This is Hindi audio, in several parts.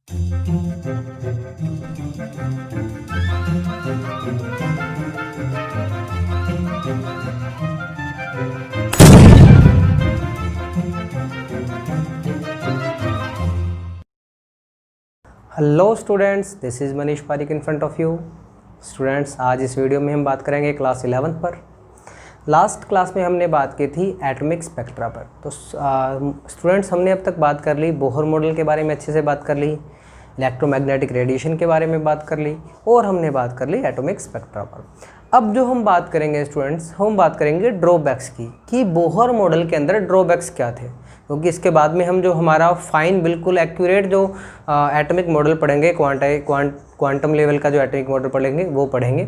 Hello students, this is Manish Pareek in front of you. Students, आज इस वीडियो में हम बात करेंगे क्लास 11 पर। लास्ट क्लास में हमने बात की थी एटॉमिक स्पेक्ट्रा पर। तो स्टूडेंट्स, हमने अब तक बात कर ली बोहर मॉडल के बारे में, अच्छे से बात कर ली, इलेक्ट्रोमैग्नेटिक रेडिएशन के बारे में बात कर ली, और हमने बात कर ली एटॉमिक स्पेक्ट्रा पर। अब जो हम बात करेंगे स्टूडेंट्स, हम बात करेंगे ड्रॉबैक्स की, कि बोहर मॉडल के अंदर ड्रॉबैक्स क्या थे, क्योंकि इसके बाद में हम जो हमारा फाइन बिल्कुल एक्यूरेट जो एटॉमिक मॉडल पढ़ेंगे, क्वांटम लेवल का जो एटॉमिक मॉडल पढ़ेंगे वो पढ़ेंगे,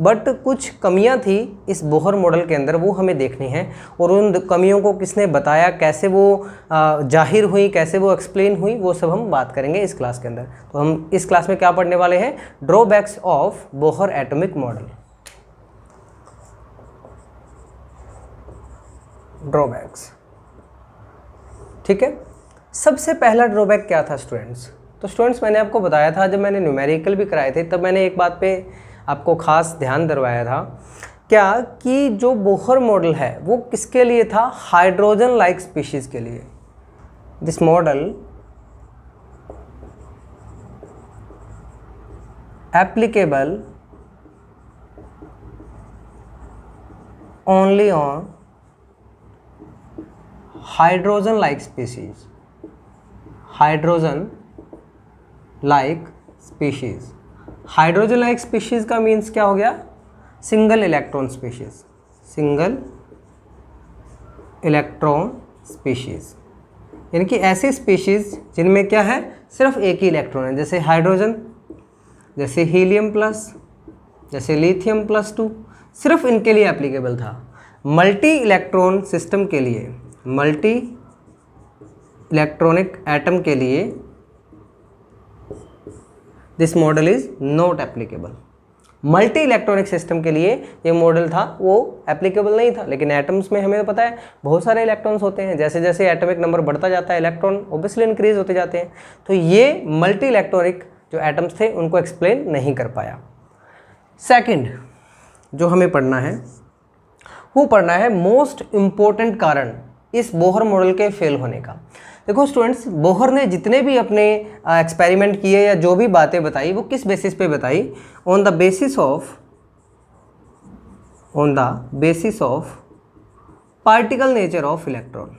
बट कुछ कमियां थी इस बोहर मॉडल के अंदर, वो हमें देखनी है। और उन कमियों को किसने बताया, कैसे वो जाहिर हुई, कैसे वो एक्सप्लेन हुई, वो सब हम बात करेंगे इस क्लास के अंदर। तो हम इस क्लास में क्या पढ़ने वाले हैं? Drawbacks of Bohr atomic model. Drawbacks, ठीक है। सबसे पहला ड्रॉबैक क्या था स्टूडेंट्स? तो स्टूडेंट्स, मैंने आपको बताया था, जब मैंने न्यूमेरिकल भी कराए थे तब मैंने एक बात पे आपको खास ध्यान दिलवाया था, क्या कि जो बोहर मॉडल है वो किसके लिए था? हाइड्रोजन लाइक स्पीशीज के लिए। This model applicable only on hydrogen like species. Hydrogen like species. Hydrogen like species का मीन्स क्या हो गया? Single electron species. Single electron species, यानी कि ऐसी स्पीशीज जिनमें क्या है? सिर्फ एक ही इलेक्ट्रॉन है, जैसे हाइड्रोजन, जैसे हीलियम प्लस, जैसे लिथियम +2, सिर्फ इनके लिए एप्लीकेबल था। मल्टी इलेक्ट्रॉन सिस्टम के लिए, मल्टी इलेक्ट्रॉनिक एटम के लिए this model is not applicable. Multi electronic system के लिए ये मॉडल था, वो एप्लीकेबल नहीं था। लेकिन एटम्स में हमें तो पता है बहुत सारे इलेक्ट्रॉन्स होते हैं, जैसे जैसे एटॉमिक नंबर बढ़ता जाता है इलेक्ट्रॉन ऑब्वियसली इंक्रीज होते जाते हैं। तो ये मल्टी इलेक्ट्रॉनिक जो एटम्स थे उनको एक्सप्लेन नहीं कर पाया। सेकंड जो हमें पढ़ना है वो पढ़ना है मोस्ट इम्पोर्टेंट कारण इस बोहर मॉडल के फेल होने का। देखो स्टूडेंट्स, बोहर ने जितने भी अपने एक्सपेरिमेंट किए या जो भी बातें बताई वो किस बेसिस पे बताई? On the basis of particle nature of electron.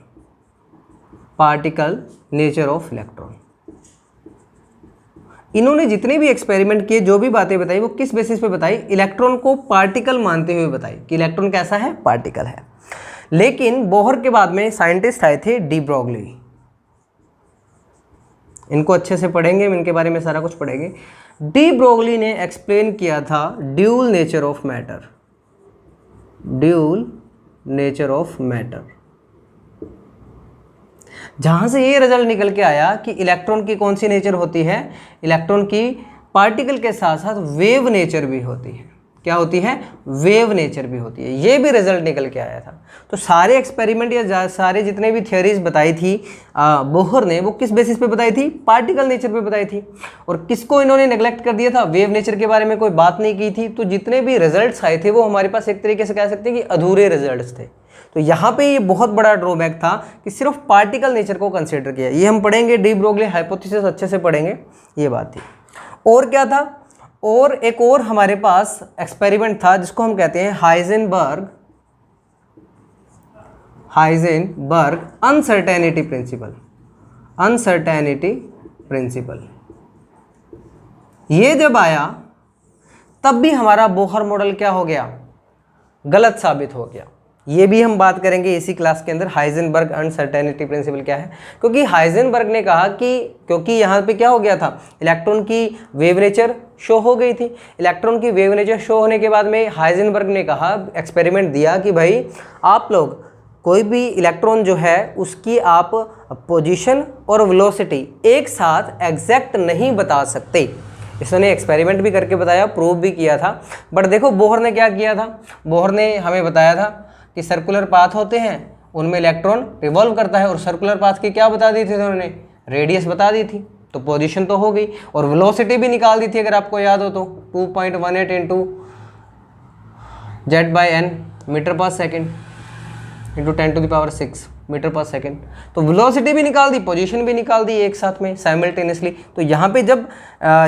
Particle nature of electron. इन्होंने जितने भी एक्सपेरिमेंट किए, जो भी बातें बताई, वो किस बेसिस पे बताई? इलेक्ट्रॉन को पार्टिकल मानते हुए बताई कि इलेक्ट्रॉन कैसा है? पार्टिकल है। लेकिन बोहर के बाद में साइंटिस्ट आए थे डी ब्रोगली। इनको अच्छे से पढ़ेंगे, इनके बारे में सारा कुछ पढ़ेंगे। डी ब्रोगली ने एक्सप्लेन किया था dual nature of matter. Dual nature of matter, जहां से ये रिजल्ट निकल के आया कि इलेक्ट्रॉन की कौन सी नेचर होती है? इलेक्ट्रॉन की पार्टिकल के साथ साथ वेव नेचर भी होती है। क्या होती है? वेव नेचर भी होती है। ये भी रिजल्ट निकल के आया था। तो सारे एक्सपेरिमेंट या सारे जितने भी थियोरीज बताई थी बोहर ने, वो किस बेसिस पे बताई थी? पार्टिकल नेचर पे बताई थी। और किसको इन्होंने नेग्लेक्ट कर दिया था? वेव नेचर के बारे में कोई बात नहीं की थी। तो जितने भी रिजल्ट्स आए थे वो हमारे पास एक तरीके से कह सकते हैं कि अधूरे रिजल्ट्स थे। तो यहाँ पे ये बहुत बड़ा ड्रॉबैक था कि सिर्फ पार्टिकल नेचर को कंसिडर किया। ये हम पढ़ेंगे, डी ब्रोगली हाइपोथेसिस अच्छे से पढ़ेंगे, ये बात थी। और क्या था? और एक और हमारे पास एक्सपेरिमेंट था जिसको हम कहते हैं Heisenberg uncertainty principle. Uncertainty principle ये जब आया तब भी हमारा बोहर मॉडल क्या हो गया? गलत साबित हो गया। ये भी हम बात करेंगे इसी क्लास के अंदर, हाइजेनबर्ग अनसर्टेनिटी प्रिंसिपल क्या है। क्योंकि हाइजेनबर्ग ने कहा कि क्योंकि यहाँ पे क्या हो गया था? इलेक्ट्रॉन की वेव नेचर शो हो गई थी। इलेक्ट्रॉन की वेव नेचर शो होने के बाद में हाइजेनबर्ग ने कहा, एक्सपेरिमेंट दिया कि भाई आप लोग कोई भी इलेक्ट्रॉन जो है उसकी आप पोजीशन और वेलोसिटी एक साथ एग्जैक्ट नहीं बता सकते। इसने एक्सपेरिमेंट भी करके बताया, प्रूव भी किया था। बट देखो बोहर ने क्या किया था? बोहर ने हमें बताया था कि सर्कुलर पाथ होते हैं, उनमें इलेक्ट्रॉन रिवॉल्व करता है, और सर्कुलर पाथ की क्या बता दी थी उन्होंने? रेडियस बता दी थी। तो पोजीशन तो हो गई, और वेलोसिटी भी निकाल दी थी अगर आपको याद हो तो 2.18 into z/n metre per second into 10⁶ metre per second. तो वेलोसिटी भी निकाल दी, पोजीशन भी निकाल दी एक साथ में साइमल्टेनियसली। तो यहाँ पे जब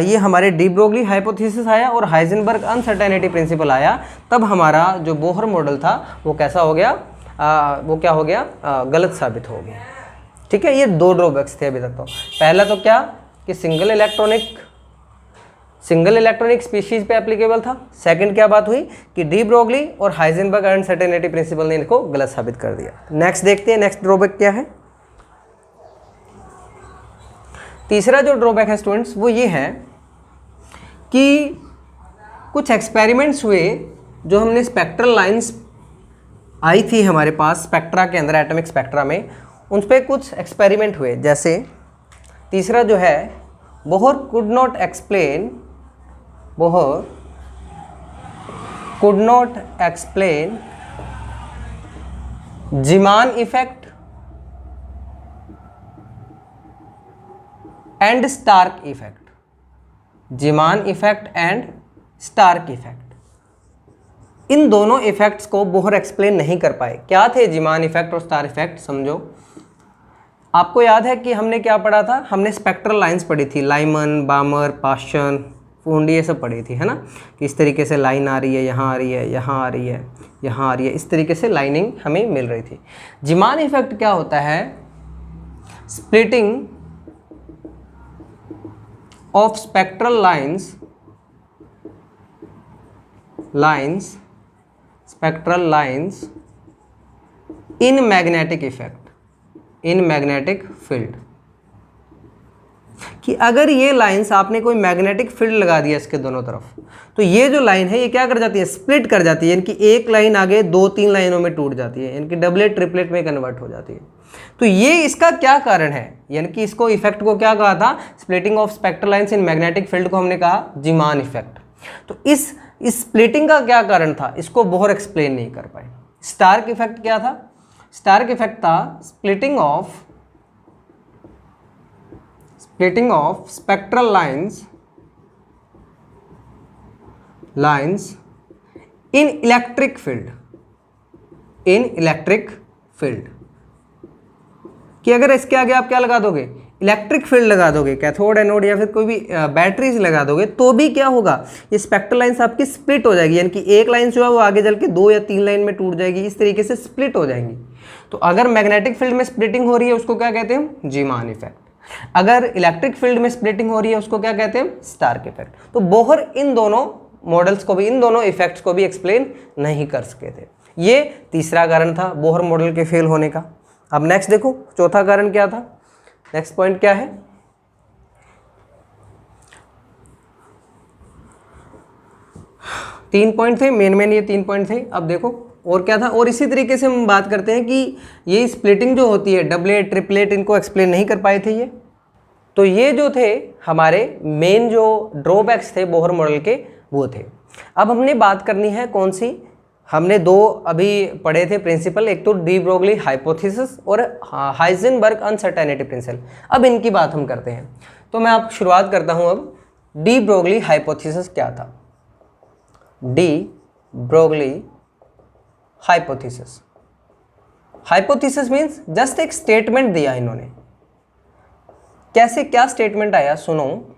ये हमारे डी ब्रोगली हाइपोथेसिस आया और हाइजेनबर्ग अनसर्टेनिटी प्रिंसिपल आया, तब हमारा जो बोहर मॉडल था वो कैसा हो गया, वो क्या हो गया, गलत साबित हो गया। ठीक है, ये दो ड्रॉबैक्स थे अभी तक। तो पहला तो क्या कि सिंगल इलेक्ट्रॉनिक स्पीशीज पे एप्लीकेबल था। सेकंड क्या बात हुई कि डी ब्रोगली और हाइजेनबर्ग अनसर्टेनिटी प्रिंसिपल ने इनको गलत साबित कर दिया। नेक्स्ट देखते हैं, नेक्स्ट ड्रॉबैक क्या है। तीसरा जो ड्रॉबैक है स्टूडेंट्स वो ये है कि कुछ एक्सपेरिमेंट्स हुए जो हमने स्पेक्ट्रल लाइंस आई थी हमारे पास स्पेक्ट्रा के अंदर, एटॉमिक स्पेक्ट्रा में, उन पर कुछ एक्सपेरिमेंट हुए। जैसे तीसरा जो है, Bohr could not explain Zeeman effect and Stark effect. Zeeman effect and Stark effect, इन दोनों इफेक्ट्स को बोहर एक्सप्लेन नहीं कर पाए। क्या थे जीमान इफेक्ट और स्टार इफेक्ट, समझो। आपको याद है कि हमने क्या पढ़ा था, हमने स्पेक्ट्रल लाइंस पढ़ी थी, लाइमन, बामर, पाश्चन, फूंडी, ये सब पढ़ी थी, है ना, कि इस तरीके से लाइन आ रही है, यहाँ आ रही है, यहाँ आ रही है, यहाँ आ रही है, इस तरीके से लाइनिंग हमें मिल रही थी। जीमान इफेक्ट क्या होता है, splitting of spectral spectral lines in magnetic effect, in magnetic field. कि अगर ये लाइंस आपने कोई मैग्नेटिक फील्ड लगा दिया इसके दोनों तरफ, तो ये जो लाइन है ये क्या कर जाती है, स्प्लिट कर जाती है, यानी कि एक लाइन आगे 2-3 लाइनों में टूट जाती है, यानी कि डबलेट ट्रिपलेट में कन्वर्ट हो जाती है। तो ये इसका क्या कारण है, यानी कि इसको इफेक्ट को क्या कहा था, splitting of spectral lines in magnetic field को हमने कहा जीमान इफेक्ट। तो इस स्प्लिटिंग का क्या कारण था, इसको बोहर एक्सप्लेन नहीं कर पाए। स्टार्क इफेक्ट क्या था, स्टार्क इफेक्ट था splitting of spectral lines in electric field, कि अगर इसके आगे आप क्या लगा दोगे, इलेक्ट्रिक फील्ड लगा दोगे, कैथोड एनोड या फिर कोई भी बैटरीज लगा दोगे, तो भी क्या होगा, ये स्पेक्ट्रल लाइंस आपकी स्प्लिट हो जाएगी, यानी कि एक लाइन जो है वो आगे चल के 2 या 3 लाइन में टूट जाएगी, इस तरीके से स्प्लिट हो जाएंगी। तो अगर मैग्नेटिक फील्ड में स्प्लिटिंग हो रही है उसको क्या कहते हैं, जीमान इफेक्ट। अगर इलेक्ट्रिक फील्ड में स्प्लिटिंग हो रही है उसको क्या कहते हैं, स्टार्क इफेक्ट। तो बोहर इन दोनों मॉडल्स को भी, इन दोनों इफेक्ट्स को भी एक्सप्लेन नहीं कर सके थे। ये तीसरा कारण था बोहर मॉडल के फेल होने का। अब नेक्स्ट देखो, चौथा कारण क्या था, नेक्स्ट पॉइंट क्या है, तीन पॉइंट थे मेन ये 3 पॉइंट थे। अब देखो और क्या था, और इसी तरीके से हम बात करते हैं कि ये स्प्लिटिंग जो होती है, डबलेट ट्रिपलेट, इनको एक्सप्लेन नहीं कर पाए थे ये। तो ये जो थे हमारे मेन जो ड्रॉबैक्स थे बोहर मॉडल के, वो थे। अब हमने बात करनी है कौन सी, हमने 2 अभी पढ़े थे प्रिंसिपल, एक तो डी ब्रोगली हाइपोथेसिस और हाइजेनबर्ग अनसर्टेनिटी प्रिंसिपल। अब इनकी बात हम करते हैं। तो मैं आप शुरुआत करता हूं। अब डी ब्रोगली हाइपोथेसिस क्या था, de Broglie hypothesis, hypothesis means just एक स्टेटमेंट दिया इन्होंने। कैसे, क्या स्टेटमेंट आया, सुनो।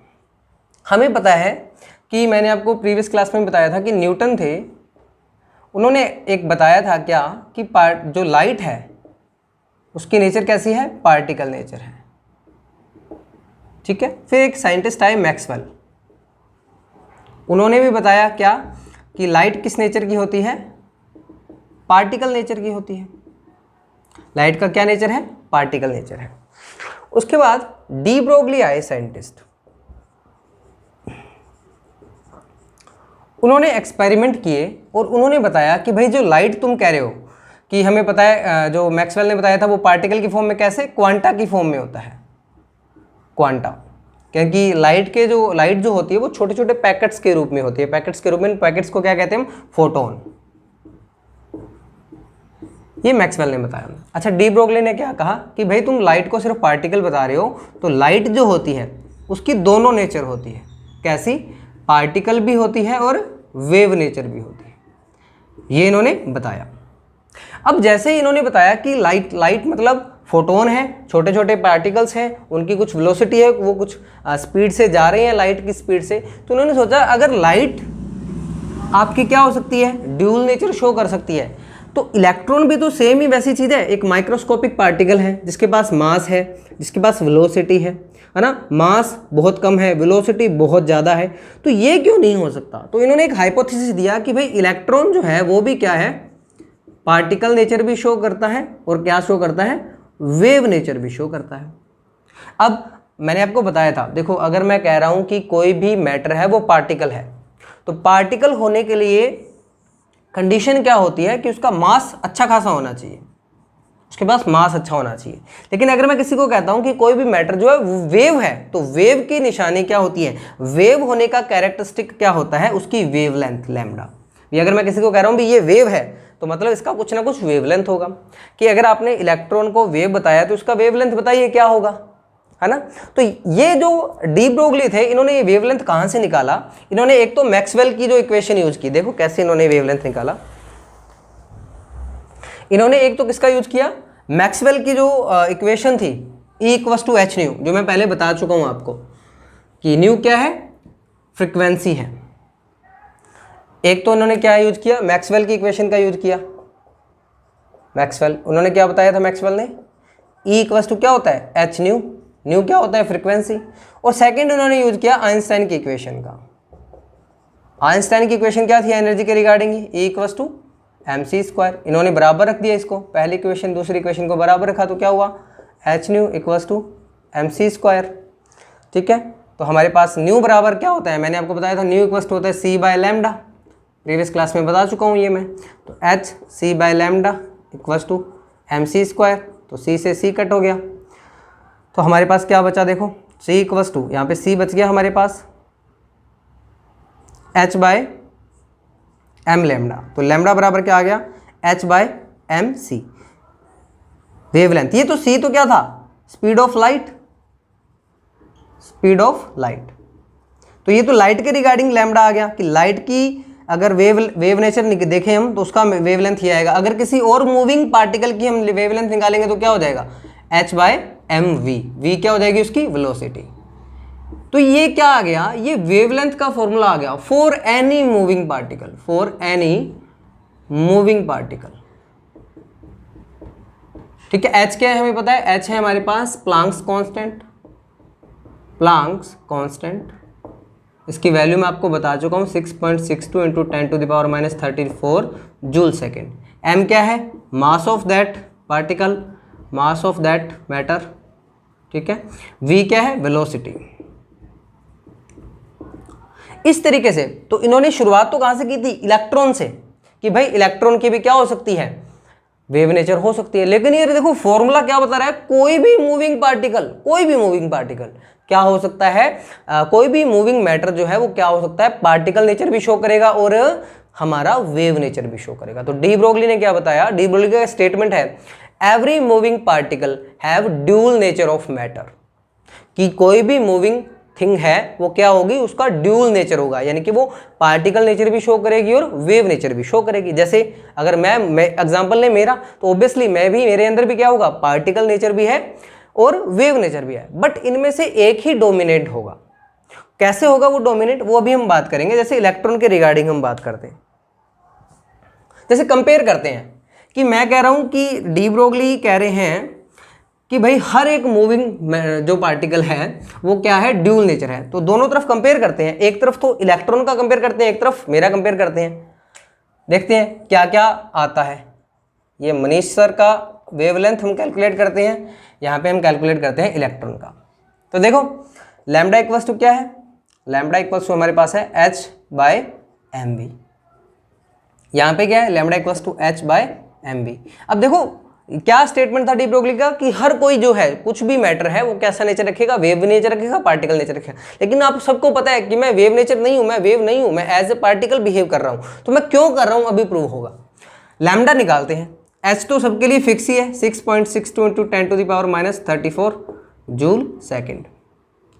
हमें पता है कि मैंने आपको प्रीवियस क्लास में बताया था कि न्यूटन थे, उन्होंने एक बताया था क्या कि जो लाइट है उसकी नेचर कैसी है, पार्टिकल नेचर है, ठीक है। फिर एक साइंटिस्ट आए मैक्सवेल, उन्होंने भी बताया क्या कि लाइट किस नेचर की होती है, पार्टिकल नेचर की होती है। लाइट का क्या नेचर है, पार्टिकल नेचर है। उसके बाद डी ब्रोगली आए साइंटिस्ट, उन्होंने एक्सपेरिमेंट किए और उन्होंने बताया कि भाई जो लाइट तुम कह रहे हो कि हमें पता है, जो मैक्सवेल ने बताया था वो पार्टिकल की फॉर्म में, कैसे, क्वांटा की फॉर्म में होता है, क्वांटा। क्योंकि लाइट जो होती है वो छोटे छोटे पैकेट्स के रूप में होती है, पैकेट्स के रूप में, पैकेट्स को क्या कहते हैं हम, फोटोन। ये मैक्सवेल ने बताया। अच्छा, डी ब्रोगली ने क्या कहा कि भाई तुम लाइट को सिर्फ पार्टिकल बता रहे हो, तो लाइट जो होती है उसकी दोनों नेचर होती है। कैसी? पार्टिकल भी होती है और वेव नेचर भी होती है, ये इन्होंने बताया। अब जैसे ही इन्होंने बताया कि लाइट मतलब फोटोन है, छोटे छोटे पार्टिकल्स हैं, उनकी कुछ वेलोसिटी है, वो कुछ स्पीड से जा रहे हैं लाइट की स्पीड से, तो उन्होंने सोचा अगर लाइट आपकी क्या हो सकती है, ड्यूल नेचर शो कर सकती है, तो इलेक्ट्रॉन भी तो सेम ही वैसी चीज़ है, एक माइक्रोस्कोपिक पार्टिकल है जिसके पास मास है, जिसके पास वेलोसिटी है ना। मास बहुत कम है, वेलोसिटी बहुत ज़्यादा है, तो ये क्यों नहीं हो सकता? तो इन्होंने एक हाइपोथेसिस दिया कि भाई इलेक्ट्रॉन जो है वो भी क्या है, पार्टिकल नेचर भी शो करता है और क्या शो करता है, वेव नेचर भी शो करता है। अब मैंने आपको बताया था, देखो अगर मैं कह रहा हूं कि कोई भी मैटर है वो पार्टिकल है, तो पार्टिकल होने के लिए कंडीशन क्या होती है कि उसका मास अच्छा खासा होना चाहिए, उसके पास मास अच्छा होना चाहिए। लेकिन अगर मैं किसी को कहता हूं कि कोई भी मैटर जो है वो वेव है, तो वेव की निशानी क्या होती है, वेव होने का कैरेक्टरिस्टिक क्या होता है, उसकी वेवलेंथ लैम्डा। अगर मैं किसी को कह रहा हूं भी ये वेव है, तो मतलब इसका कुछ ना कुछ वेवलेंथ होगा, कि अगर आपने इलेक्ट्रॉन को वेव बताया तो उसका वेवलेंथ बताइए क्या होगा, है ना। तो ये जो डी ब्रोगली थे, इन्होंने ये वेवलेंथ कहाँ से निकाला? इन्होंने एक तो मैक्सवेल की जो इक्वेशन यूज की, देखो कैसे इन्होंने वेवलेंथ निकाला। इन्होंने एक तो किसका यूज किया, मैक्सवेल की जो इक्वेशन थी E=h न्यू, जो मैं पहले बता चुका हूं आपको कि न्यू क्या है, फ्रीक्वेंसी है। एक तो उन्होंने क्या यूज किया, मैक्सवेल की इक्वेशन का यूज किया। मैक्सवेल उन्होंने क्या बताया था, मैक्सवेल ने E क्या होता है, h न्यू, न्यू क्या होता है, फ्रीक्वेंसी। और सेकंड उन्होंने यूज किया आइंस्टाइन की इक्वेशन का। आइंस्टाइन की इक्वेशन क्या थी एनर्जी के रिगार्डिंग, E=mc²। इन्होंने बराबर रख दिया इसको, पहली इक्वेशन दूसरी इक्वेशन को बराबर रखा, तो क्या हुआ, h न्यू =mc²। ठीक है, तो हमारे पास न्यू बराबर क्या होता है, मैंने आपको बताया था न्यू होता है c/λ, प्रीवियस क्लास में बता चुका हूँ ये मैं। तो h c/λ =mc², तो c से c कट हो गया, तो हमारे पास क्या बचा, देखो c यहाँ पे c बच गया हमारे पास h/m लैम्डा, तो लैम्डा बराबर क्या आ गया, h/mc वेवलेंथ। ये तो c तो क्या था, speed of light, speed of light. तो ये तो लाइट के रिगार्डिंग लैम्डा आ गया कि लाइट की अगर वेव नेचर देखें हम तो उसका वेवलेंथ ही आएगा। अगर किसी और मूविंग पार्टिकल की हम वेवलेंथ निकालेंगे तो क्या हो जाएगा, h/mv, v क्या हो जाएगी उसकी वेलोसिटी। तो ये क्या आ गया, ये वेवलेंथ का फॉर्मूला आ गया for any moving particle, for any moving particle. ठीक है, h क्या है हमें पता है, h है हमारे पास प्लांक्स कांस्टेंट, प्लांक्स कांस्टेंट, इसकी वैल्यू मैं आपको बता चुका हूँ 6.62 × 10⁻34 जूल सेकेंड। m क्या है, mass of that particle, mass of that matter. ठीक है, v क्या है, वेलोसिटी। इस तरीके से तो इन्होंने शुरुआत तो कहाँ से की थी, इलेक्ट्रॉन से, कि भाई इलेक्ट्रॉन की भी क्या हो सकती है, वेव नेचर हो सकती है। लेकिन ये देखो फॉर्मूला क्या बता रहा है, कोई भी मूविंग पार्टिकल, कोई भी मूविंग पार्टिकल क्या हो सकता है, कोई भी मूविंग मैटर जो है वो क्या हो सकता है, पार्टिकल नेचर भी शो करेगा और हमारा वेव नेचर भी शो करेगा। तो डी ब्रोगली ने क्या बताया, डी ब्रोगली का स्टेटमेंट है every moving particle have dual nature of matter, कि कोई भी मूविंग थिंग है वो क्या होगी, उसका ड्यूल नेचर होगा, यानी कि वो पार्टिकल नेचर भी शो करेगी और वेव नेचर भी शो करेगी। जैसे अगर मैं एग्जांपल ले मेरा, तो ऑब्वियसली मेरे अंदर भी क्या होगा, पार्टिकल नेचर भी है और वेव नेचर भी है, बट इनमें से एक ही डोमिनेट होगा। कैसे होगा वो डोमिनेट, वो अभी हम बात करेंगे। जैसे इलेक्ट्रॉन के रिगार्डिंग हम बात करते हैं, जैसे कंपेयर करते हैं कि मैं कह रहा हूं कि डी ब्रोगली कह रहे हैं कि भाई हर एक मूविंग जो पार्टिकल है वो क्या है, ड्यूल नेचर है। तो दोनों तरफ कंपेयर करते हैं, एक तरफ तो इलेक्ट्रॉन का कंपेयर करते हैं, एक तरफ मेरा कंपेयर करते हैं, देखते हैं क्या क्या आता है। ये मनीष सर का वेवलेंथ हम कैलकुलेट करते हैं, यहाँ पे हम कैलकुलेट करते हैं इलेक्ट्रॉन का। तो देखो लैम्डा इक्वल्स टू क्या है, लैम्डा इक्वल्स टू हमारे पास है h/mv। यहाँ पे क्या है, लैम्डा इक्वल्स टू h/mv। अब देखो क्या स्टेटमेंट था डी ब्रोगली का कि हर कोई जो है कुछ भी मैटर है वो कैसा नेचर रखेगा, वेव नेचर रखेगा, पार्टिकल नेचर रखेगा। लेकिन आप सबको पता है कि मैं वेव नेचर नहीं हूं, मैं वेव नहीं हूं, मैं एज ए पार्टिकल बिहेव कर रहा हूं। तो मैं क्यों कर रहा हूं अभी प्रूव होगा। लैम्डा निकालते हैं, h तो सबके लिए फिक्स ही है 6.62 × 10⁻34 जूल सेकेंड।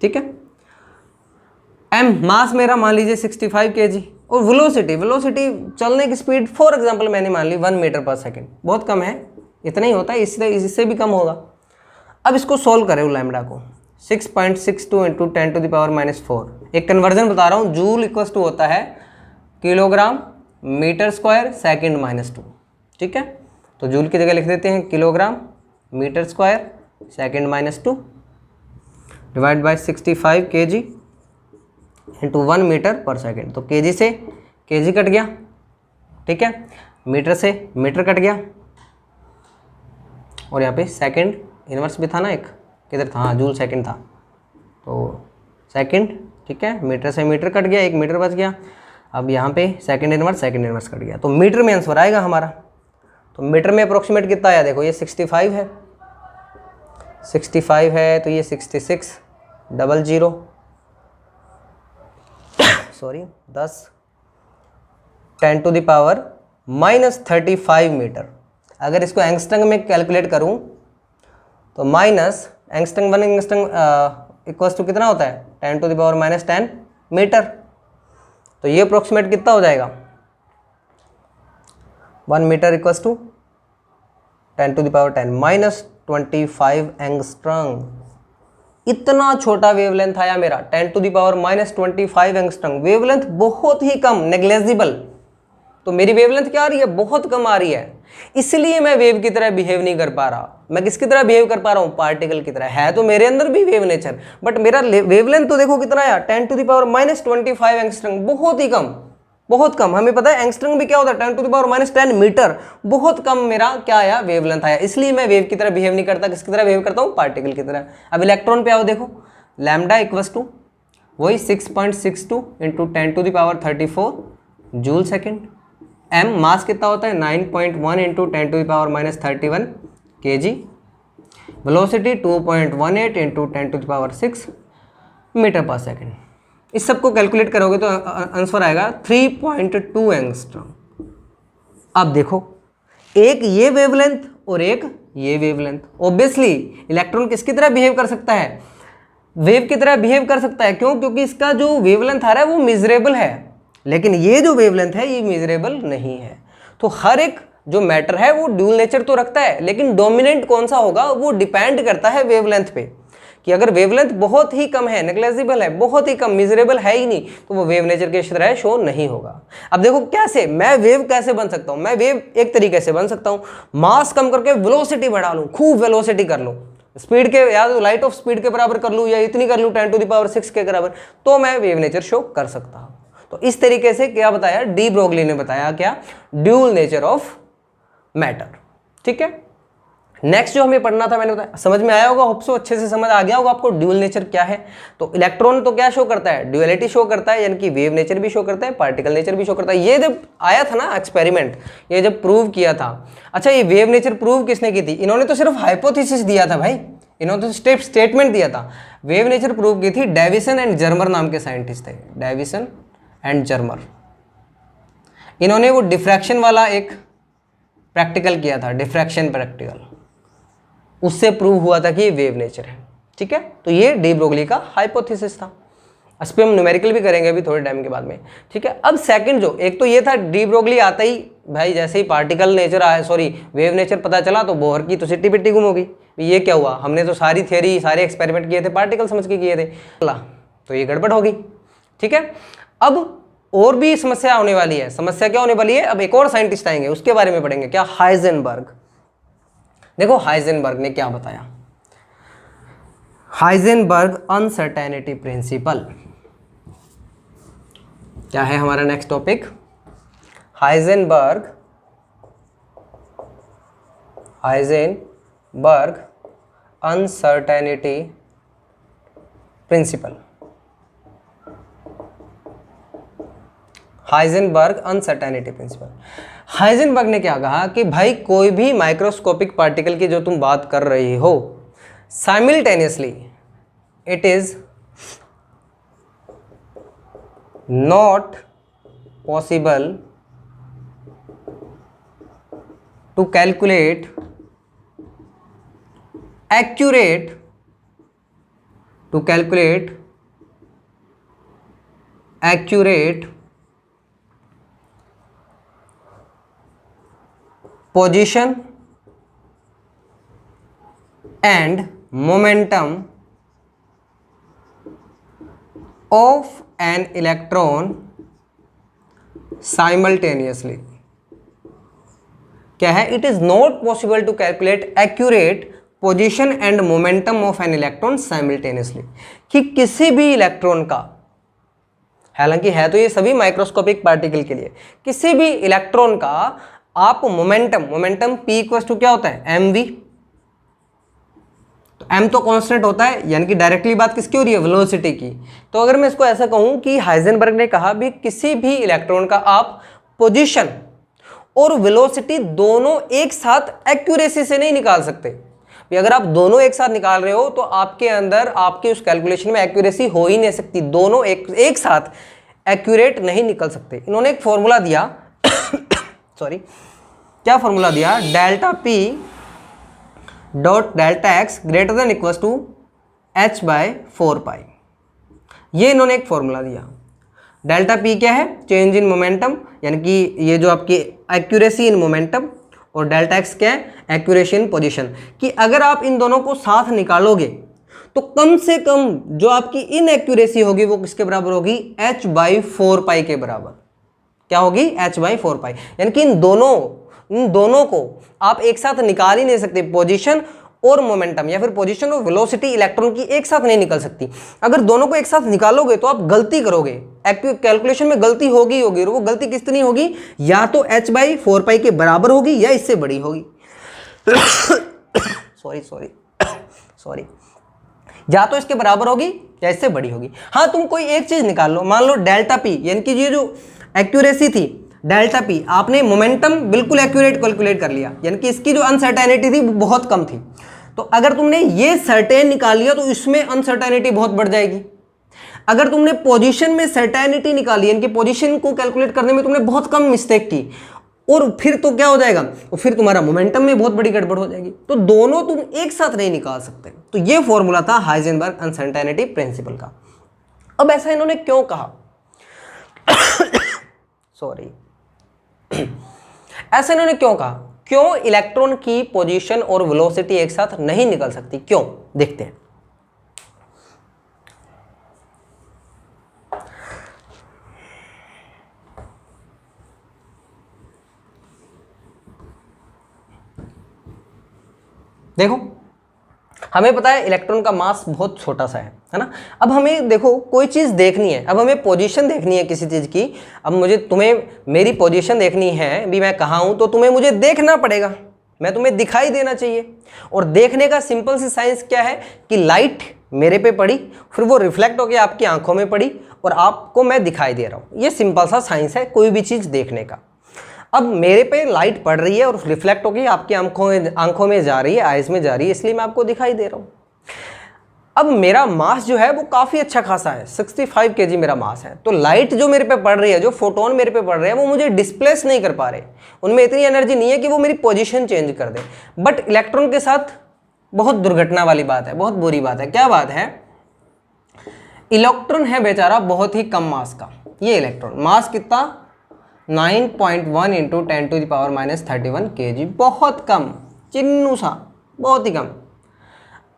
ठीक है, एम मास मेरा मान लीजिए 65 kg और वेलोसिटी चलने की स्पीड फॉर एग्जांपल मैंने मान ली 1 मीटर पर सेकेंड, बहुत कम है, इतना ही होता है, इससे भी कम होगा। अब इसको सोल्व करें लैम्डा को 6.62 इंटू 10⁻⁻⁴, एक कन्वर्जन बता रहा हूँ, जूल इक्वल्स टू होता है किलोग्राम मीटर स्क्वायर सेकेंड -2, ठीक है। तो जूल की जगह लिख देते हैं kilogram metre square second -2 divide by 65 kg into 1 metre per second. तो केजी से केजी कट गया, ठीक है, मीटर से मीटर कट गया, और यहाँ पे सेकेंड इनवर्स भी था ना, एक किधर था, हाँ जूल सेकेंड था, तो सेकेंड, ठीक है, मीटर से मीटर कट गया, 1 मीटर बच गया। अब यहाँ पे सेकेंड इनवर्स कट गया, तो मीटर में आंसर आएगा हमारा। तो मीटर में अप्रोक्सीमेट कितना आया, देखो ये 65 है, 65 है, तो ये 66 00 सॉरी 10 10⁻⁻35 मीटर। अगर इसको एंगस्ट्रम में कैलकुलेट करूं तो minus angstrom 1 angstrom equals to कितना होता है 10⁻⁻10 मीटर। तो ये अप्रोक्सीमेट कितना हो जाएगा, 1 मीटर इक्वल्स टू 10⁻10 -25 एंगस्ट्रम। इतना छोटा वेवलेंथ आया मेरा 10⁻⁻25 एंगस्ट्रम, वेवलेंथ बहुत ही कम, नेग्लेजिबल। तो मेरी वेवलेंथ क्या आ रही है, बहुत कम आ रही है, इसलिए मैं वेव की तरह बिहेव नहीं कर पा रहा। मैं किसकी तरह बिहेव कर पा रहा हूँ, पार्टिकल की तरह। है तो मेरे अंदर भी वेव नेचर, बट मेरा वेवलेंथ तो देखो कितना आया 10⁻⁻25 एंगस्ट्रम, बहुत ही कम, बहुत कम। हमें पता है एंगस्ट्रम भी क्या होता है 10⁻⁻10 मीटर, बहुत कम मेरा क्या आया, वेवलेंथ आया। इसलिए मैं वेव की तरह बिहेव नहीं करता, किसकी तरह बिहेव करता हूँ, पार्टिकल की तरह। अब इलेक्ट्रॉन पे आओ, देखो लैम्डा इक्वल्स टू वही 6.62 into 10⁻34 joule second. M mass कितना होता है 9.1 into 10⁻31 kg। Velocity 2.18 into 10⁻6 metre per second. इस सब को कैलकुलेट करोगे तो आंसर आएगा 3.2 एंगस्ट्रॉम। अब देखो एक ये वेवलेंथ और एक ये वेवलेंथ, ऑब्वियसली इलेक्ट्रॉन किसकी तरह बिहेव कर सकता है, वेव की तरह बिहेव कर सकता है। क्यों, क्योंकि इसका जो वेवलेंथ आ रहा है वो मेजरेबल है, लेकिन ये जो वेवलेंथ है ये मेजरेबल नहीं है। तो हर एक जो मैटर है वो ड्यूल नेचर तो रखता है, लेकिन डोमिनेंट कौन सा होगा वो डिपेंड करता है वेवलेंथ पे, कि अगर वेवलेंथ बहुत ही कम है, नेग्लेजिबल है, बहुत ही कम, मेजरेबल है ही नहीं, तो वो वेव नेचर के तरह शो नहीं होगा। अब देखो कैसे मैं वेव कैसे बन सकता हूँ, मैं वेव एक तरीके से बन सकता हूँ, मास कम करके वेलोसिटी बढ़ा लूँ, खूब वेलोसिटी कर लूँ, स्पीड के या तो लाइट ऑफ स्पीड के बराबर कर लूँ या इतनी कर लूँ 10⁻6 के बराबर, तो मैं वेव नेचर शो कर सकता हूँ। तो इस तरीके से क्या बताया, डी ब्रोगली ने बताया, क्या, ड्यूल नेचर ऑफ मैटर। ठीक है, नेक्स्ट जो हमें पढ़ना था मैंने बताया, समझ में आया होगा, होप सो अच्छे से समझ आ गया होगा आपको ड्यूल नेचर क्या है। तो इलेक्ट्रॉन तो क्या शो करता है, ड्यूअलिटी शो करता है, यानी कि वेव नेचर भी शो करता है, पार्टिकल नेचर भी शो करता है। ये जब आया था ना एक्सपेरिमेंट, ये जब प्रूव किया था, अच्छा ये वेव नेचर प्रूव किसने की थी, इन्होंने तो सिर्फ हाइपोथेसिस दिया था भाई, इन्होंने तो स्टेटमेंट दिया था। वेव नेचर प्रूव की थी डेविसन एंड जर्मर नाम के साइंटिस्ट थे, डेविसन एंड जर्मर। इन्होंने वो डिफ्रैक्शन वाला एक प्रैक्टिकल किया था, डिफ्रैक्शन प्रैक्टिकल, उससे प्रूव हुआ था कि ये वेव नेचर है। ठीक है, तो ये डी ब्रोगली का हाइपोथेसिस था। इस पर हम न्यूमेरिकल भी करेंगे अभी थोड़े टाइम के बाद में। ठीक है, अब सेकंड जो एक तो ये था, डी ब्रोगली आता ही भाई जैसे ही पार्टिकल नेचर आया, सॉरी वेव नेचर पता चला तो बोहर की तो सिट्टी पिट्टी गुम होगी, ये क्या हुआ, हमने तो सारी थियरी सारे एक्सपेरिमेंट किए थे पार्टिकल समझ के किए थे, तो ये गड़बड़ होगी। ठीक है, अब और भी समस्या होने वाली है। समस्या क्या होने वाली है, अब एक और साइंटिस्ट आएंगे उसके बारे में पढ़ेंगे, क्या, हाइजेनबर्ग। देखो हाइजेनबर्ग ने क्या बताया, हाइजेनबर्ग अनसर्टेनिटी प्रिंसिपल। क्या है हमारा next topic, Heisenberg uncertainty principle. Heisenberg uncertainty principle. Heisenberg ने क्या कहा कि भाई कोई भी माइक्रोस्कोपिक पार्टिकल की जो तुम बात कर रही हो, simultaneously it is not possible to calculate accurate position and momentum of an electron simultaneously. क्या है? It is not possible to calculate accurate position and momentum of an electron simultaneously. कि किसी भी इलेक्ट्रॉन का, हालांकि है तो ये सभी माइक्रोस्कोपिक पार्टिकल के लिए, किसी भी इलेक्ट्रॉन का आप मोमेंटम P इक्वल टू क्या होता है? mv। तो m तो कांस्टेंट होता है, यानी कि डायरेक्टली बात किसकी हो रही है? वेलोसिटी की। तो अगर मैं इसको ऐसा कहूं कि हाइजेनबर्ग ने कहा भी किसी भी इलेक्ट्रॉन का आप पोजीशन और वेलोसिटी दोनों एक साथ एक्यूरेसी से नहीं निकाल सकते। अगर आप दोनों एक साथ निकाल रहे हो तो आपके अंदर आपकी उस कैलकुलेशन में एक्यूरेसी हो ही नहीं सकती, दोनों एक साथ एक्यूरेट नहीं निकल सकते। इन्होंने एक फॉर्मूला दिया सॉरी, क्या फॉर्मूला दिया? Delta P dot delta X greater than equal to h/4π। ये इन्होंने एक फॉर्मूला दिया। डेल्टा P क्या है? चेंज इन मोमेंटम, यानी कि ये जो आपकी एक्यूरेसी इन मोमेंटम, और डेल्टा एक्स क्या है? Accuracy in position. कि अगर आप इन दोनों को साथ निकालोगे तो कम से कम जो आपकी इन एक्यूरेसी होगी वो किसके बराबर होगी? h/4π के बराबर। क्या होगी? h/4π। यानी कि इन दोनों को आप एक साथ निकाल ही नहीं सकते। पोजीशन और मोमेंटम या फिर पोजीशन और वेलोसिटी इलेक्ट्रॉन की एक साथ नहीं निकल सकती। अगर दोनों को एक साथ निकालोगे तो आप गलती करोगे, कैलकुलेशन में गलती होगी और वो गलती कितनी होगी? या तो h/4π के बराबर होगी या इससे बड़ी होगी। सॉरी या तो इसके बराबर होगी या इससे बड़ी होगी। हाँ, तुम कोई एक चीज निकाल लो, मान लो डेल्टा P, यानी कि ये जो एक्यूरेसी थी डेल्टा P, आपने मोमेंटम बिल्कुल एक्यूरेट कैलकुलेट कर लिया, यानी कि इसकी जो अनसर्टेनिटी थी वो बहुत कम थी। तो अगर तुमने ये सर्टेन निकाल लिया तो इसमें अनसर्टेनिटी बहुत बढ़ जाएगी। अगर तुमने पोजीशन में सर्टेनिटी निकाली, यानी कि पोजीशन को कैलकुलेट करने में तुमने बहुत कम मिस्टेक की, और फिर तो क्या हो जाएगा? और फिर तुम्हारा मोमेंटम में बहुत बड़ी गड़बड़ हो जाएगी। तो दोनों तुम एक साथ नहीं निकाल सकते। तो ये फॉर्मूला था हाइजेनबर्ग अनसर्टेनिटी प्रिंसिपल का। अब ऐसा इन्होंने क्यों कहा? सॉरी ऐसा इन्होंने क्यों कहा? क्यों इलेक्ट्रॉन की पोजीशन और वेलोसिटी एक साथ नहीं निकल सकती? क्यों? देखते हैं। देखो, हमें पता है इलेक्ट्रॉन का मास बहुत छोटा सा है ना। अब हमें देखो कोई चीज़ देखनी है, अब हमें पोजीशन देखनी है किसी चीज़ की। अब तुम्हें मेरी पोजीशन देखनी है भी, मैं कहाँ हूँ, तो तुम्हें मुझे देखना पड़ेगा, मैं तुम्हें दिखाई देना चाहिए। और देखने का सिंपल सी साइंस क्या है कि लाइट मेरे पे पड़ी, फिर वो रिफ्लेक्ट होकर आपकी आंखों में पड़ी और आपको मैं दिखाई दे रहा हूँ। ये सिंपल सा साइंस है कोई भी चीज़ देखने का। अब मेरे पे लाइट पड़ रही है और रिफ्लेक्ट होकर आपकी आंखों में जा रही है, आइज में जा रही है, इसलिए मैं आपको दिखाई दे रहा हूँ। अब मेरा मास जो है वो काफ़ी अच्छा खासा है, 65 kg मेरा मास है। तो लाइट जो मेरे पे पड़ रही है, जो फोटोन मेरे पे पड़ रहे हैं, वो मुझे डिस्प्लेस नहीं कर पा रहे, उनमें इतनी एनर्जी नहीं है कि वो मेरी पोजीशन चेंज कर दे। बट इलेक्ट्रॉन के साथ बहुत दुर्घटना वाली बात है, बहुत बुरी बात है। क्या बात है? इलेक्ट्रॉन है बेचारा बहुत ही कम मास का। ये इलेक्ट्रॉन मास कितना? 9.1 × 10⁻³ kg, बहुत कम, चिन्नू सा, बहुत ही कम।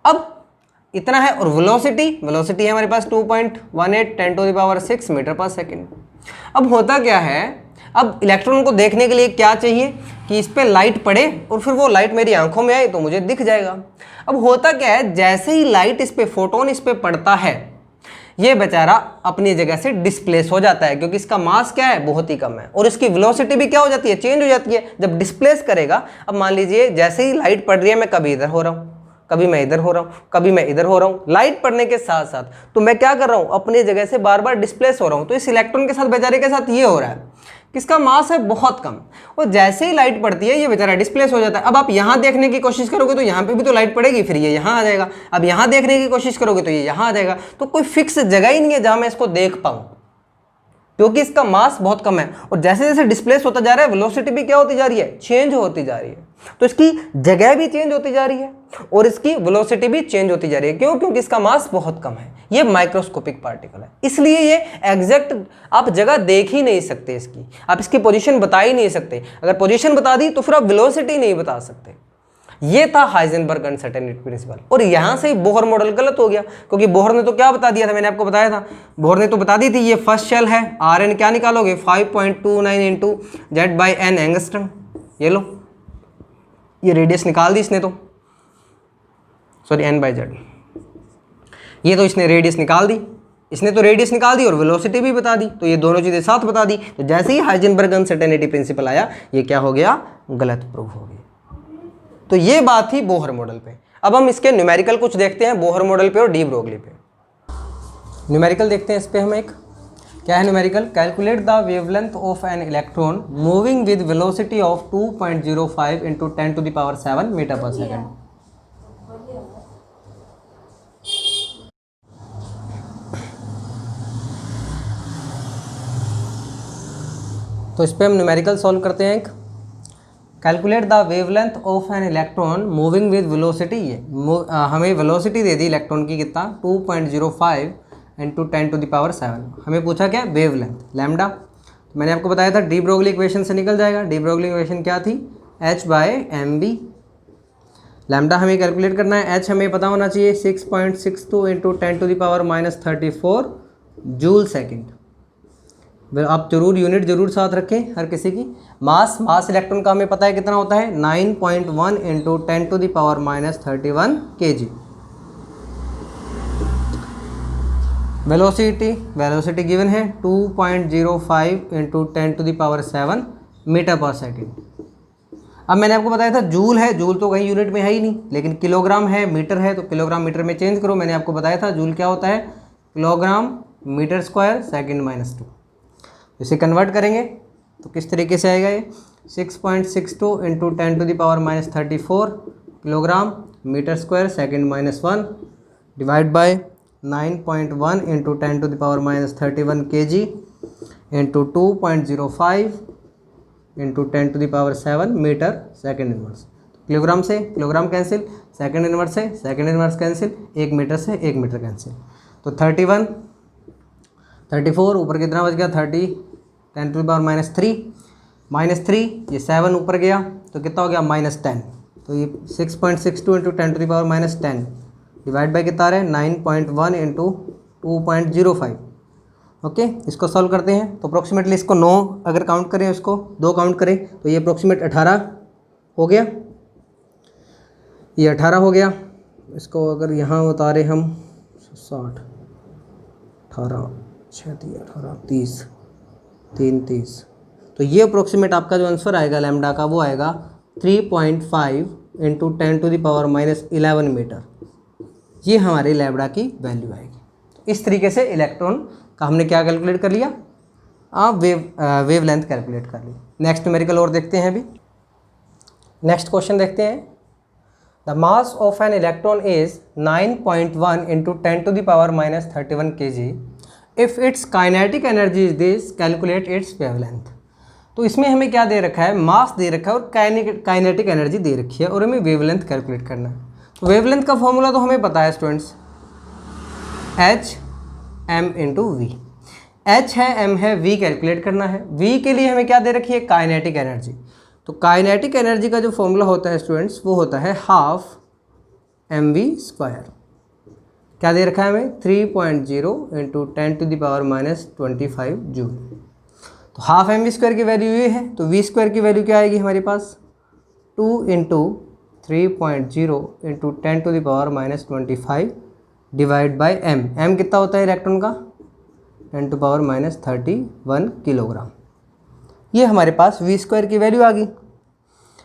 अब इतना है। और वेलोसिटी है हमारे पास 2.18 × 10⁻⁶ मीटर/सेकंड। अब होता क्या है, अब इलेक्ट्रॉन को देखने के लिए क्या चाहिए कि इस पर लाइट पड़े और फिर वो लाइट मेरी आंखों में आए तो मुझे दिख जाएगा। अब होता क्या है, जैसे ही लाइट इस पर, फोटोन इस पर पड़ता है, ये बेचारा अपनी जगह से डिस्प्लेस हो जाता है, क्योंकि इसका मास क्या है? बहुत ही कम है। और इसकी वेलोसिटी भी क्या हो जाती है? चेंज हो जाती है जब डिस्प्लेस करेगा। अब मान लीजिए जैसे ही लाइट पड़ रही है, मैं कभी इधर हो रहा हूँ, कभी मैं इधर हो रहा हूँ, कभी मैं इधर हो रहा हूँ, लाइट पड़ने के साथ साथ तो मैं क्या कर रहा हूँ? अपनी जगह से बार बार डिस्प्लेस हो रहा हूँ। तो इस इलेक्ट्रॉन के साथ, बेचारे के साथ ये हो रहा है, किसका मास है बहुत कम, और जैसे ही लाइट पड़ती है ये बेचारा डिस्प्लेस हो जाता है। अब आप यहाँ देखने की कोशिश करोगे तो यहाँ पे भी तो लाइट पड़ेगी, फिर ये यहाँ आ जाएगा। अब यहाँ देखने की कोशिश करोगे तो ये यहाँ आ जाएगा। तो कोई फिक्स जगह ही नहीं है जहाँ मैं इसको देख पाऊँ, क्योंकि इसका मास बहुत कम है। और जैसे जैसे डिस्प्लेस होता जा रहा है, वेलोसिटी भी क्या होती जा रही है? चेंज होती जा रही है। तो इसकी जगह भी चेंज होती जा रही है और इसकी वेलोसिटी भी चेंज होती जा रही है। क्यों? क्योंकि इसका मास बहुत कम है, ये माइक्रोस्कोपिक पार्टिकल है, इसलिए ये एग्जैक्ट आप जगह देख ही नहीं सकते, इसकी आप इसकी पोजीशन बता ही नहीं सकते। अगर पोजीशन बता दी तो फिर आप वेलोसिटी नहीं बता सकते। ये था हाइजेनबर्ग अनसर्टेनिटी प्रिंसिपल। और यहां से बोहर मॉडल गलत हो गया, क्योंकि बोहर ने तो क्या बता दिया था, मैंने आपको बताया था, बोहर ने तो बता दी थी ये फर्स्ट शेल है, आर एन क्या निकालोगे 5.29 into Z by N angstrom. ये लो, ये रेडियस निकाल दी इसने, तो सॉरी एन बाई जेड, ये तो इसने रेडियस निकाल दी, इसने तो रेडियस निकाल दी और वेलोसिटी भी बता दी, तो ये दोनों चीजें साथ बता दी। तो जैसे ही हाइजेनबर्ग अनसर्टेनिटी प्रिंसिपल आया, ये क्या हो गया, गलत प्रूव हो गया। तो ये बात थी बोहर मॉडल पे। अब हम इसके न्यूमेरिकल कुछ देखते हैं बोहर मॉडल पे और डी ब्रोगली पे। न्यूमेरिकल देखते हैं इस पे हम एक, क्या है numerical, calculate the wavelength of an electron moving with velocity of 2.05 into 10 to the power 7 metre per second. तो इस पे हम न्यूमेरिकल सॉल्व करते हैं एक, calculate the wavelength of an electron moving with velocity. ये हमें वेलोसिटी दे दी इलेक्ट्रॉन की कितना, 2.05 इंटू 10 टू द पावर 7। हमें पूछा क्या, वेवलेंथ लैम्डा। तो मैंने आपको बताया था डी ब्रोगली इक्वेशन से निकल जाएगा। डी ब्रोगली इक्वेशन क्या थी, h by M B. Lambda हमें कैलकुलेट करना है, h हमें पता होना चाहिए 6.62 into 10 to the power -34 joule second. आप जरूर यूनिट जरूर साथ रखें हर किसी की। मास इलेक्ट्रॉन का हमें पता है कितना होता है, 9.1 into 10 to the power -31 kg। Velocity given है 2.05 into 10 to the power 7 metre per second. अब मैंने आपको बताया था जूल है, जूल तो कहीं यूनिट में है ही नहीं, लेकिन किलोग्राम है, मीटर है, तो किलोग्राम मीटर में चेंज करो। मैंने आपको बताया था जूल क्या होता है, किलोग्राम मीटर स्क्वायर सेकेंड -2। इसे कन्वर्ट करेंगे तो किस तरीके से आएगा, ये 6.62 into 10 to the power -34 kilogram metre square second -1 divide by 9.1 into 10 to the power -31 kg into 2.05 into 10 to the power 7 metre second inverse. Kilogram से किलोग्राम कैंसिल, सेकेंड इनवर्स से सेकेंड इनवर्स कैंसिल, 1 मीटर से 1 मीटर कैंसिल। तो 31 34 ऊपर कितना बच गया, 30 10 टू द पावर -3 ये 7 ऊपर गया तो कितना हो गया -10। तो ये 6.62 into 10 to the power -10 divide by कितना है 9.1 इंटू 2.05। ओके, इसको सॉल्व करते हैं तो अप्रोक्सीमेटली इसको 9 अगर काउंट करें, इसको 2 काउंट करें तो ये अप्रोक्सीमेट 18 हो गया, ये 18 हो गया। इसको अगर यहाँ उतारे हम 60 18 6 18 30 3 30, तो ये अप्रोक्सीमेट आपका जो आंसर आएगा लैम्डा का वो आएगा 3.5 into 10 to the power -11 metre. ये हमारे लैम्डा की वैल्यू आएगी। इस तरीके से इलेक्ट्रॉन का हमने क्या कैलकुलेट कर लिया, वेवलेंथ कैलकुलेट कर ली। नेक्स्ट न्यूमेरिकल और देखते हैं अभी। नेक्स्ट क्वेश्चन देखते हैं, the mass of an electron is 9.1 into 10 to the power -31 kg। If its kinetic energy is this, calculate its wavelength. तो इसमें हमें क्या दे रखा है, मास दे रखा है और काइनेटिक एनर्जी दे रखी है और हमें वेवलेंथ कैलकुलेट करना है। तो वेवलेंथ का फॉर्मूला तो हमें पता है students, H M into V. H है, एम है, वी कैलकुलेट करना है। वी के लिए हमें क्या दे रखी है, काइनेटिक एनर्जी। तो काइनेटिक एनर्जी का जो फॉर्मूला होता है स्टूडेंट्स वो होता है हाफ mv²। क्या दे रखा है हमें, 3.0 into 10 to the power -25 joule. तो हाफ mv² की वैल्यू ये है, तो v² की वैल्यू क्या आएगी हमारे पास, 2 into 3.0 into 10 to the power -25 divide by m कितना होता है इलेक्ट्रॉन का, 10 टू पावर -31 किलोग्राम। ये हमारे पास v² की वैल्यू आ गई।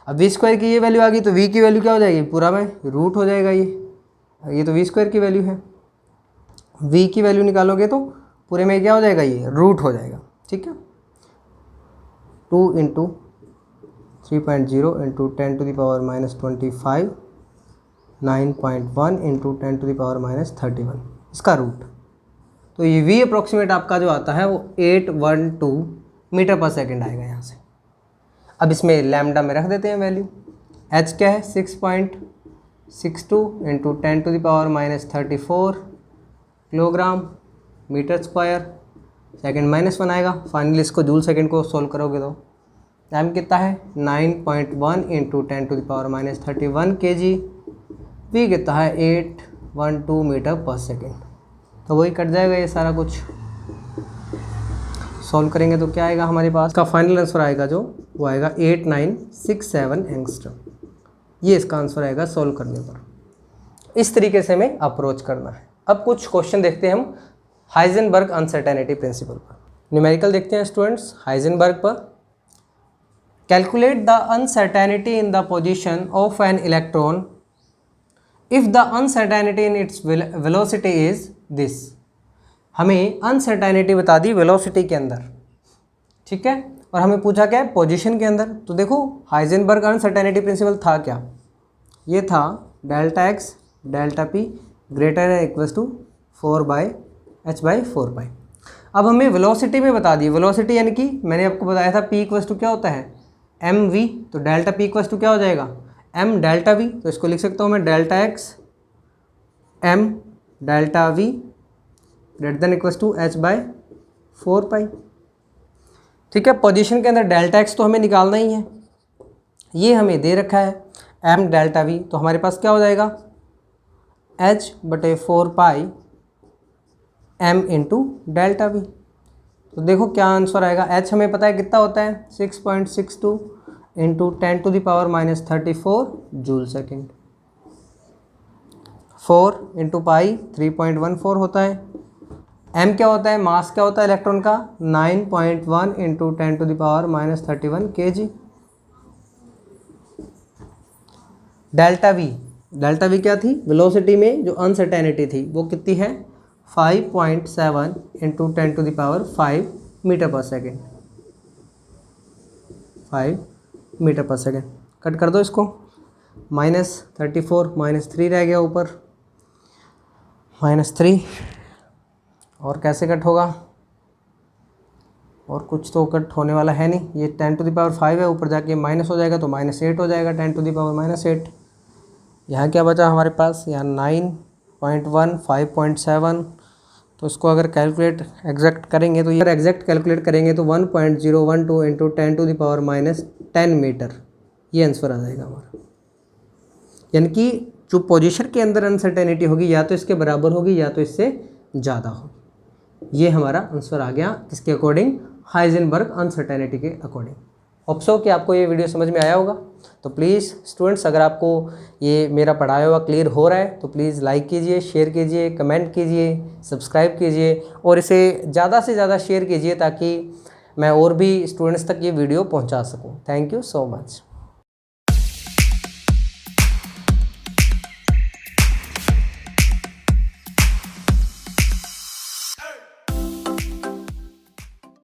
अब v² की ये वैल्यू आ गई तो v की वैल्यू क्या हो जाएगी, पूरा में रूट हो जाएगा। ये तो v² की वैल्यू है, v की वैल्यू निकालोगे तो पूरे में क्या हो जाएगा, ये रूट हो जाएगा। ठीक है, 2 into 3.0 into 10 to the power -25 9.1 into 10 to the power -31 इसका रूट। तो ये v अप्रोक्सीमेट आपका जो आता है वो 812 मीटर पर सेकेंड आएगा यहाँ से। अब इसमें लैम्डा में रख देते हैं वैल्यू, h क्या है 6.62 into 10⁻⁻34 kilogram metre square second -1 आएगा। फाइनली इसको जूल सेकंड को सोल्व करोगे तो टाइम कितना है 9.1 इंटू 10⁻31 kg। वी कितना है 812 मीटर पर सेकेंड। तो वही कट जाएगा ये सारा कुछ। सॉल्व करेंगे तो क्या आएगा हमारे पास, का फाइनल आंसर आएगा जो वो आएगा 8967 एंगस्ट्रम। ये इसका आंसर आएगा सॉल्व करने पर। इस तरीके से हमें अप्रोच करना है। अब कुछ क्वेश्चन देखते हैं हम हाइजेनबर्ग अनसर्टेनिटी प्रिंसिपल पर। न्यूमेरिकल देखते हैं स्टूडेंट्स हाइजेनबर्ग पर। Calculate the uncertainty in the position of an electron if the uncertainty in its velocity is this. हमें अनसर्टेनिटी बता दी वेलोसिटी के अंदर, ठीक है, और हमें पूछा क्या है पोजीशन के अंदर। तो देखो हाइजेनबर्ग अनसर्टेनिटी प्रिंसिपल था क्या, ये था delta x delta P greater है इक्वल्स टू 4/h/4π। अब हमें वेलोसिटी में बता दी, वेलोसिटी यानी कि मैंने आपको बताया था p इक्वल्स टू क्या होता है mv, तो डेल्टा p इक्वल्स टू क्या हो जाएगा m डेल्टा v। तो इसको लिख सकता हूँ मैं delta x m delta v greater than equals to h/4π। ठीक है, पोजीशन के अंदर डेल्टा x तो हमें निकालना ही है, ये हमें दे रखा है m डेल्टा v। तो हमारे पास क्या हो जाएगा h/4π m into delta we. तो देखो क्या आंसर आएगा, h हमें पता है कितना होता है 6.62 into 10⁻⁻34 joule second. 4 into pi 3.14 होता है। m क्या होता है, मास क्या होता है इलेक्ट्रॉन का 9.1 इंटू 10⁻31 kg। डेल्टा वी क्या थी, वेलोसिटी में जो अनसर्टेनिटी थी वो कितनी है 5.7 into 10⁵ metre per second, 5 metre per second. Cut कर दो इसको, -34 -3 रह गया ऊपर, -3। और कैसे कट होगा, और कुछ तो कट होने वाला है नहीं। ये 10⁵ है, ऊपर जाके माइनस हो जाएगा तो -8 हो जाएगा 10⁻⁻8। यहाँ क्या बचा हमारे पास, यहाँ 9.1 5.7। तो इसको अगर कैलकुलेट एग्जैक्ट करेंगे तो ये एग्जैक्ट कैलकुलेट करेंगे तो 1.012 इंटू 10⁻10 मीटर, ये आंसर आ जाएगा हमारा। यानी कि जो पोजीशन के अंदर अनसर्टेनिटी होगी या तो इसके बराबर होगी या तो इससे ज़्यादा होगी। ये हमारा आंसर आ गया किसके अकॉर्डिंग, हाइजेनबर्ग अनसर्टेनिटी के अकॉर्डिंग। होप सो कि आपको ये वीडियो समझ में आया होगा। तो प्लीज़ स्टूडेंट्स, अगर आपको ये मेरा पढ़ाया हुआ क्लियर हो रहा है तो प्लीज़ लाइक कीजिए, शेयर कीजिए, कमेंट कीजिए, सब्सक्राइब कीजिए और इसे ज़्यादा से ज़्यादा शेयर कीजिए ताकि मैं और भी स्टूडेंट्स तक ये वीडियो पहुंचा सकूं। Thank you so much.